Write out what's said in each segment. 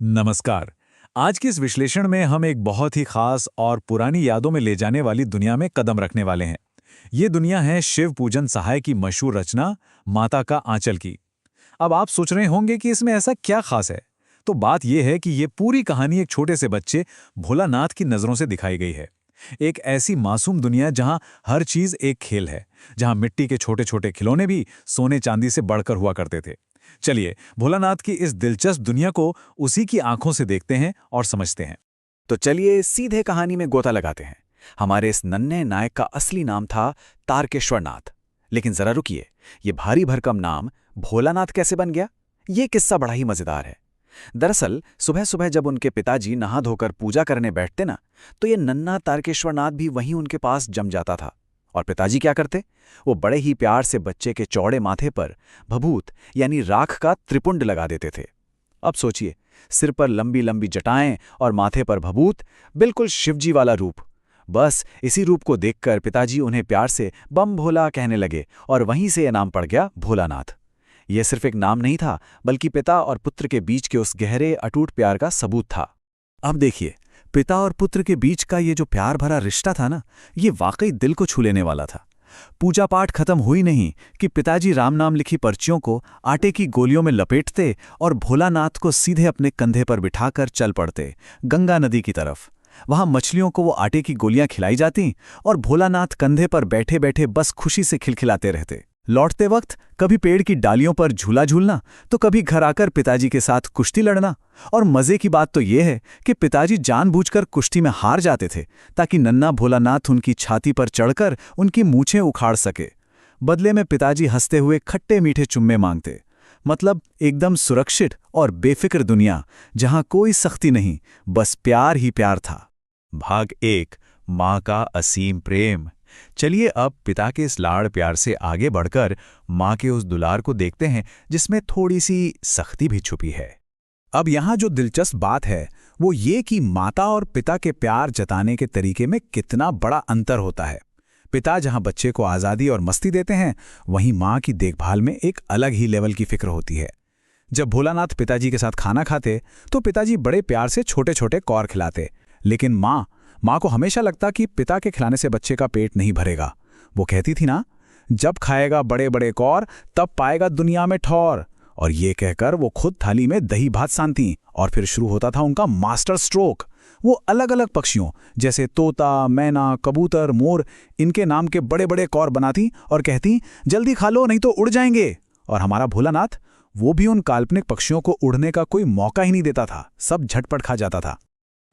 नमस्कार। आज के इस विश्लेषण में हम एक बहुत ही खास और पुरानी यादों में ले जाने वाली दुनिया में कदम रखने वाले हैं। ये दुनिया है शिव पूजन सहाय की मशहूर रचना माता का आंचल की। अब आप सोच रहे होंगे कि इसमें ऐसा क्या खास है। तो बात यह है कि ये पूरी कहानी एक छोटे से बच्चे भोलानाथ की नज़रों से दिखाई गई है। एक ऐसी मासूम दुनिया जहां हर चीज एक खेल है, जहां मिट्टी के छोटे छोटे खिलौने भी सोने चांदी से बढ़कर हुआ करते थे। चलिए भोलानाथ की इस दिलचस्प दुनिया को उसी की आंखों से देखते हैं और समझते हैं। तो चलिए सीधे कहानी में गोता लगाते हैं। हमारे इस नन्हे नायक का असली नाम था तारकेश्वर नाथ। लेकिन जरा रुकिए, ये भारी भरकम नाम भोलानाथ कैसे बन गया? ये किस्सा बड़ा ही मजेदार है। दरअसल सुबह सुबह जब उनके पिताजी नहा धोकर पूजा करने बैठते ना, तो ये नन्हा तारकेश्वर नाथ भी वहीं उनके पास जम जाता था। और पिताजी क्या करते? वो बड़े ही प्यार से बच्चे के चौड़े माथे पर भभूत यानी राख का त्रिपुंड लगा देते थे। अब सोचिए, सिर पर लंबी लंबी जटाएं और माथे पर भभूत, बिल्कुल शिवजी वाला रूप। बस इसी रूप को देखकर पिताजी उन्हें प्यार से बम भोला कहने लगे और वहीं से यह नाम पड़ गया भोलानाथ। यह सिर्फ एक नाम नहीं था, बल्कि पिता और पुत्र के बीच के उस गहरे अटूट प्यार का सबूत था। अब देखिए, पिता और पुत्र के बीच का ये जो प्यार भरा रिश्ता था ना, ये वाकई दिल को छू लेने वाला था। पूजा पाठ खत्म हुई नहीं कि पिताजी राम नाम लिखी पर्चियों को आटे की गोलियों में लपेटते और भोलानाथ को सीधे अपने कंधे पर बिठाकर चल पड़ते गंगा नदी की तरफ। वहां मछलियों को वो आटे की गोलियां खिलाई जाती और भोलानाथ कंधे पर बैठे बैठे बस खुशी से खिलखिलाते रहते। लौटते वक्त कभी पेड़ की डालियों पर झूला झूलना, तो कभी घर आकर पिताजी के साथ कुश्ती लड़ना। और मजे की बात तो यह है कि पिताजी जानबूझकर कुश्ती में हार जाते थे ताकि नन्हा भोलानाथ उनकी छाती पर चढ़कर उनकी मूछें उखाड़ सके। बदले में पिताजी हंसते हुए खट्टे मीठे चुम्मे मांगते। मतलब एकदम सुरक्षित और बेफिक्र दुनिया, जहां कोई सख्ती नहीं, बस प्यार ही प्यार था। भाग 1, माँ का असीम प्रेम। चलिए अब पिता के इस लाड़ प्यार से आगे बढ़कर माँ के उस दुलार को देखते हैं जिसमें थोड़ी सी सख्ती भी छुपी है। अब यहाँ जो दिलचस्प बात है वो ये कि माता और पिता के प्यार जताने के तरीके में कितना बड़ा अंतर होता है। पिता जहाँ बच्चे को आज़ादी और मस्ती देते हैं, वहीं माँ की देखभाल में एक अलग ही लेवल की फिक्र होती है। जब भोलानाथ पिताजी के साथ खाना खाते तो पिताजी बड़े प्यार से छोटे छोटे कौर खिलाते, लेकिन माँ को हमेशा लगता कि पिता के खिलाने से बच्चे का पेट नहीं भरेगा। वो कहती थी ना, जब खाएगा बड़े बड़े कौर तब पाएगा दुनिया में ठौर। और ये कहकर वो खुद थाली में दही भात सानती और फिर शुरू होता था उनका मास्टर स्ट्रोक। वो अलग अलग पक्षियों जैसे तोता, मैना, कबूतर, मोर, इनके नाम के बड़े बड़े कौर बनाती और कहती, जल्दी खा लो नहीं तो उड़ जाएंगे। और हमारा भोलानाथ, वो भी उन काल्पनिक पक्षियों को उड़ने का कोई मौका ही नहीं देता था, सब झटपट खा जाता था।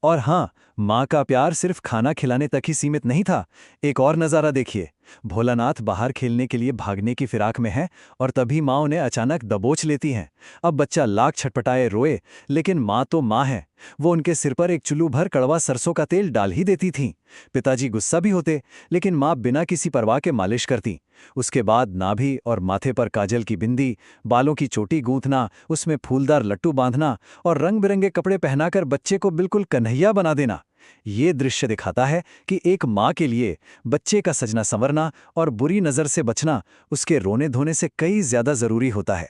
और हाँ, माँ का प्यार सिर्फ खाना खिलाने तक ही सीमित नहीं था। एक और नज़ारा देखिए, भोलानाथ बाहर खेलने के लिए भागने की फिराक में है और तभी माँ उन्हें अचानक दबोच लेती हैं। अब बच्चा लाख छटपटाए रोए, लेकिन माँ तो माँ है। वो उनके सिर पर एक चुल्लू भर कड़वा सरसों का तेल डाल ही देती थीं। पिताजी गुस्सा भी होते, लेकिन माँ बिना किसी परवाह के मालिश करती। उसके बाद नाभि और माथे पर काजल की बिंदी, बालों की चोटी गूंथना, उसमें फूलदार लट्टू बांधना और रंग बिरंगे कपड़े पहनाकर बच्चे को बिल्कुल कन्हैया बना देना। ये दृश्य दिखाता है कि एक माँ के लिए बच्चे का सजना संवरना और बुरी नज़र से बचना उसके रोने धोने से कई ज्यादा जरूरी होता है।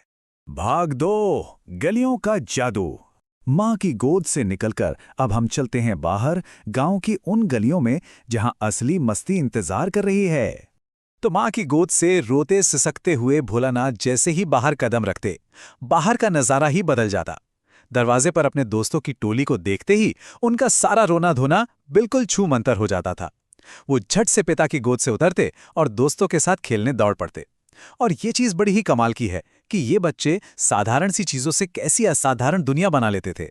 भाग 2, गलियों का जादू। माँ की गोद से निकलकर अब हम चलते हैं बाहर, गांव की उन गलियों में जहां असली मस्ती इंतजार कर रही है। तो माँ की गोद से रोते सिसकते हुए भोलानाथ जैसे ही बाहर कदम रखते, बाहर का नजारा ही बदल जाता। दरवाजे पर अपने दोस्तों की टोली को देखते ही उनका सारा रोना धोना बिल्कुल छू मंतर हो जाता था। वो झट से पिता की गोद से उतरते और दोस्तों के साथ खेलने दौड़ पड़ते। और ये चीज बड़ी ही कमाल की है कि ये बच्चे साधारण सी चीजों से कैसी असाधारण दुनिया बना लेते थे।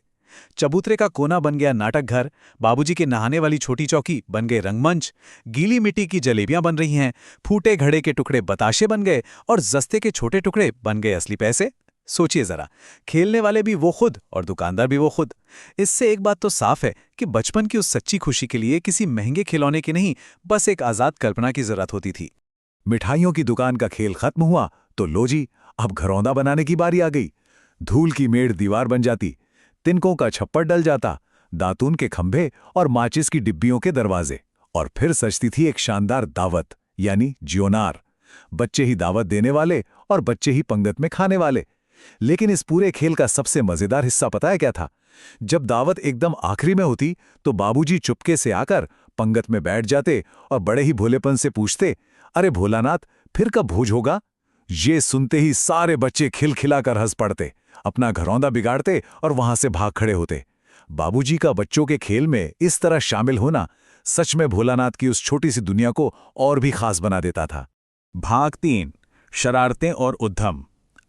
चबूतरे का कोना बन गया नाटक घर, बाबूजी के नहाने वाली छोटी चौकी बन गए रंगमंच, गीली मिट्टी की जलेबियां बन रही हैं, फूटे घड़े के टुकड़े बताशे बन गए और जस्ते के छोटे टुकड़े बन गए असली पैसे। सोचिए जरा, खेलने वाले भी वो खुद और दुकानदार भी वो खुद। इससे एक बात तो साफ है कि बचपन की उस सच्ची खुशी के लिए किसी महंगे खिलौने की नहीं, बस एक आजाद कल्पना की जरूरत होती थी। मिठाइयों की दुकान का खेल खत्म हुआ तो लो जी, अब घरौंदा बनाने की बारी आ गई। धूल की मेड़ दीवार बन जाती, तिनकों का छप्पर डल जाता, दातून के खंभे और माचिस की डिब्बियों के दरवाजे, और फिर सजती थी एक शानदार दावत यानी ज्योनार। बच्चे ही दावत देने वाले और बच्चे ही पंगत में खाने वाले। लेकिन इस पूरे खेल का सबसे मजेदार हिस्सा पता है क्या था? जब दावत एकदम आखिरी में होती तो बाबूजी चुपके से आकर पंगत में बैठ जाते और बड़े ही भोलेपन से पूछते, अरे भोलानाथ, फिर कब भोज होगा? ये सुनते ही सारे बच्चे खिलखिलाकर हंस पड़ते, अपना घरौंदा बिगाड़ते और वहां से भाग खड़े होते। बाबूजी का बच्चों के खेल में इस तरह शामिल होना सच में भोलानाथ की उस छोटी सी दुनिया को और भी खास बना देता था। भाग 3, शरारतें और उद्यम।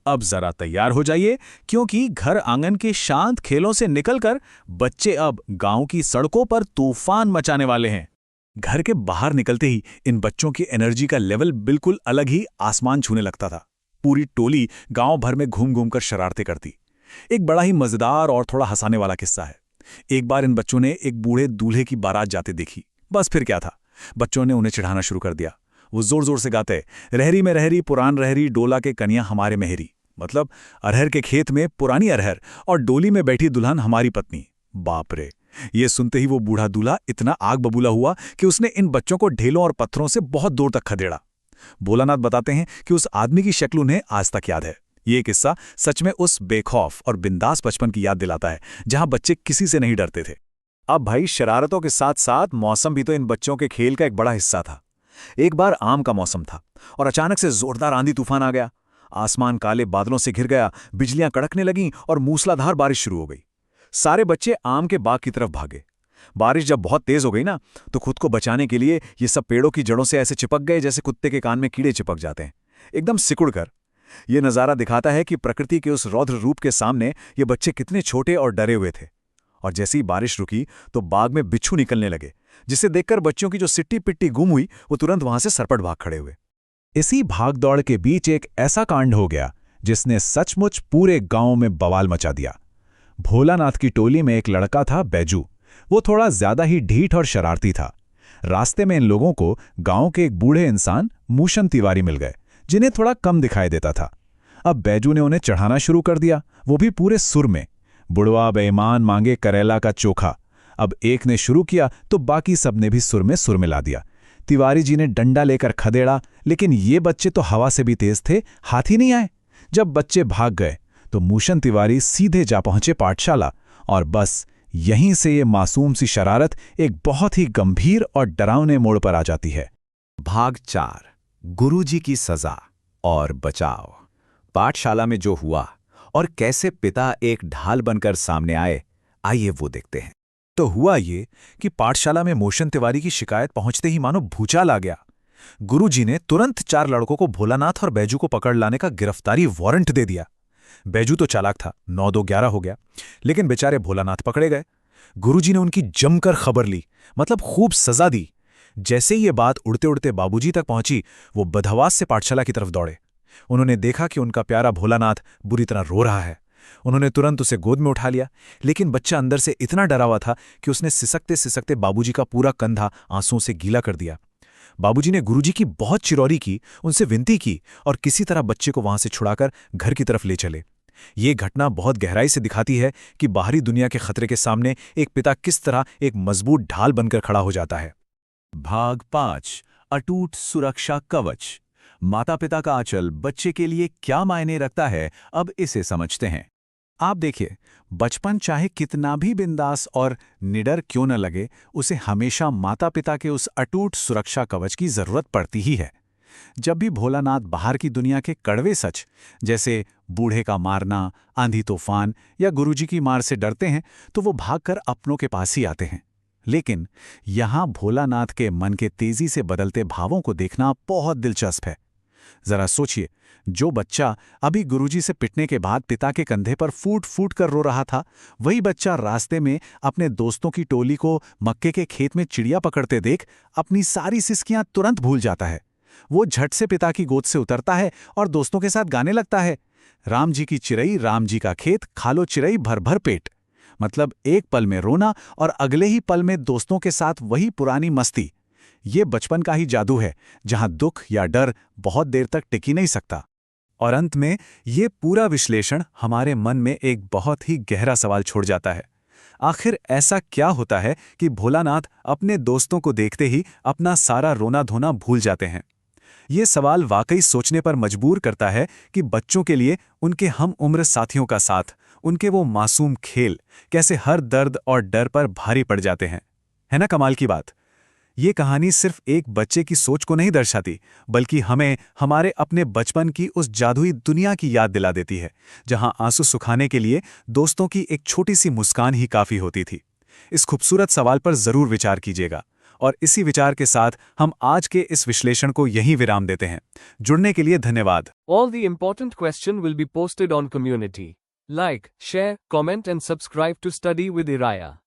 अब जरा तैयार हो जाइए, क्योंकि घर आंगन के शांत खेलों से निकलकर बच्चे अब गांव की सड़कों पर तूफान मचाने वाले हैं। घर के बाहर निकलते ही इन बच्चों की एनर्जी का लेवल बिल्कुल अलग ही आसमान छूने लगता था। पूरी टोली गांव भर में घूम घूम कर शरारतें करती। एक बड़ा ही मजेदार और थोड़ा हंसाने वाला किस्सा है। एक बार इन बच्चों ने एक बूढ़े दूल्हे की बारात जाते देखी। बस फिर क्या था, बच्चों ने उन्हें चिढ़ाना शुरू कर दिया। वो जोर जोर से गाते, रहरी में रहरी पुरान रहरी, डोला के कन्या हमारे मेहरी। मतलब अरहर के खेत में पुरानी अरहर और डोली में बैठी दुल्हन हमारी पत्नी। बाप रे! ये सुनते ही वो बूढ़ा दूल्हा इतना आग बबूला हुआ कि उसने इन बच्चों को ढेलों और पत्थरों से बहुत दूर तक खदेड़ा। भोलानाथ बताते हैं कि उस आदमी की शक्ल उन्हें आज तक याद है। ये किस्सा सच में उस बेखौफ और बिंदास बचपन की याद दिलाता है, जहां बच्चे किसी से नहीं डरते थे। अब भाई, शरारतों के साथ साथ मौसम भी तो इन बच्चों के खेल का एक बड़ा हिस्सा था। एक बार आम का मौसम था और अचानक से जोरदार आंधी तूफान आ गया। आसमान काले बादलों से घिर गया, बिजलियां कड़कने लगीं और मूसलाधार बारिश शुरू हो गई। सारे बच्चे आम के बाग की तरफ भागे। बारिश जब बहुत तेज हो गई ना, तो खुद को बचाने के लिए ये सब पेड़ों की जड़ों से ऐसे चिपक गए जैसे कुत्ते के कान में कीड़े चिपक जाते हैं, एकदम सिकुड़ कर। ये नज़ारा दिखाता है कि प्रकृति के उस रौद्र रूप के सामने ये बच्चे कितने छोटे और डरे हुए थे। और जैसे ही बारिश रुकी तो बाग में बिच्छू निकलने लगे, जिसे देखकर बच्चों की जो सिट्टी पिट्टी गुम हुई वो तुरंत वहां से सरपट भाग खड़े हुए। इसी भागदौड़ के बीच एक ऐसा कांड हो गया जिसने सचमुच पूरे गांव में बवाल मचा दिया। भोलानाथ की टोली में एक लड़का था, बैजू। वो थोड़ा ज्यादा ही ढीठ और शरारती था। रास्ते में इन लोगों को गांव के एक बूढ़े इंसान मूशन तिवारी मिल गए, जिन्हें थोड़ा कम दिखाई देता था। अब बैजू ने उन्हें चढ़ाना शुरू कर दिया, वो भी पूरे सुर में। बुढ़वा बेईमान मांगे करेला का चोखा। अब एक ने शुरू किया तो बाकी सबने भी सुर में मिला दिया। तिवारी जी ने डंडा लेकर खदेड़ा, लेकिन ये बच्चे तो हवा से भी तेज थे, हाथ ही नहीं आए। जब बच्चे भाग गए तो मूशन तिवारी सीधे जा पहुंचे पाठशाला, और बस यहीं से ये मासूम सी शरारत एक बहुत ही गंभीर और डरावने मोड़ पर आ जाती है। भाग 4, गुरुजी की सजा और बचाव। पाठशाला में जो हुआ और कैसे पिता एक ढाल बनकर सामने आए, आइए वो देखते हैं। तो हुआ ये कि पाठशाला में मूशन तिवारी की शिकायत पहुंचते ही मानो भूचाल आ गया। गुरुजी ने तुरंत 4 लड़कों को भोलानाथ और बैजू को पकड़ लाने का गिरफ्तारी वारंट दे दिया। बैजू तो चालाक था, 9-2-11 हो गया, लेकिन बेचारे भोलानाथ पकड़े गए। गुरुजी ने उनकी जमकर खबर ली, मतलब खूब सजा दी। जैसे ही ये बात उड़ते उड़ते बाबूजी तक पहुंची, वो बदहवास से पाठशाला की तरफ दौड़े। उन्होंने देखा कि उनका प्यारा भोलानाथ बुरी तरह रो रहा है। उन्होंने तुरंत उसे गोद में उठा लिया, लेकिन बच्चा अंदर से इतना डरा हुआ था कि उसने सिसकते सिसकते बाबूजी का पूरा कंधा आंसुओं से गीला कर दिया। बाबूजी ने गुरुजी की बहुत चिरौरी की, उनसे विनती की और किसी तरह बच्चे को वहां से छुड़ाकर घर की तरफ ले चले। ये घटना बहुत गहराई से दिखाती है कि बाहरी दुनिया के खतरे के सामने एक पिता किस तरह एक मजबूत ढाल बनकर खड़ा हो जाता है। भाग 5, अटूट सुरक्षा कवच। माता पिता का आंचल बच्चे के लिए क्या मायने रखता है, अब इसे समझते हैं। आप देखिए, बचपन चाहे कितना भी बिंदास और निडर क्यों न लगे, उसे हमेशा माता पिता के उस अटूट सुरक्षा कवच की जरूरत पड़ती ही है। जब भी भोलानाथ बाहर की दुनिया के कड़वे सच, जैसे बूढ़े का मारना, आंधी तूफान या गुरुजी की मार से डरते हैं, तो वो भागकर अपनों के पास ही आते हैं। लेकिन यहाँ भोलानाथ के मन के तेजी से बदलते भावों को देखना बहुत दिलचस्प है। जरा सोचिए, जो बच्चा अभी गुरुजी से पिटने के बाद पिता के कंधे पर फूट फूट कर रो रहा था, वही बच्चा रास्ते में अपने दोस्तों की टोली को मक्के के खेत में चिड़िया पकड़ते देख अपनी सारी सिसकियां तुरंत भूल जाता है। वो झट से पिता की गोद से उतरता है और दोस्तों के साथ गाने लगता है, राम जी की चिरई, राम जी का खेत, खा लो चिरई भर भर पेट। मतलब एक पल में रोना और अगले ही पल में दोस्तों के साथ वही पुरानी मस्ती। ये बचपन का ही जादू है, जहां दुख या डर बहुत देर तक टिकी नहीं सकता। और अंत में ये पूरा विश्लेषण हमारे मन में एक बहुत ही गहरा सवाल छोड़ जाता है। आखिर ऐसा क्या होता है कि भोलानाथ अपने दोस्तों को देखते ही अपना सारा रोना धोना भूल जाते हैं? ये सवाल वाकई सोचने पर मजबूर करता है कि बच्चों के लिए उनके हम उम्र साथियों का साथ, उनके वो मासूम खेल कैसे हर दर्द और डर पर भारी पड़ जाते हैं। है ना कमाल की बात? ये कहानी सिर्फ एक बच्चे की सोच को नहीं दर्शाती, बल्कि हमें हमारे अपने बचपन की उस जादुई दुनिया की याद दिला देती है, जहां आंसू सुखाने के लिए दोस्तों की एक छोटी सी मुस्कान ही काफी होती थी। इस खूबसूरत सवाल पर जरूर विचार कीजिएगा। और इसी विचार के साथ हम आज के इस विश्लेषण को यहीं विराम देते हैं। जुड़ने के लिए धन्यवाद। All the important question will be posted on community. Like, share, comment and subscribe to Study with Iraya.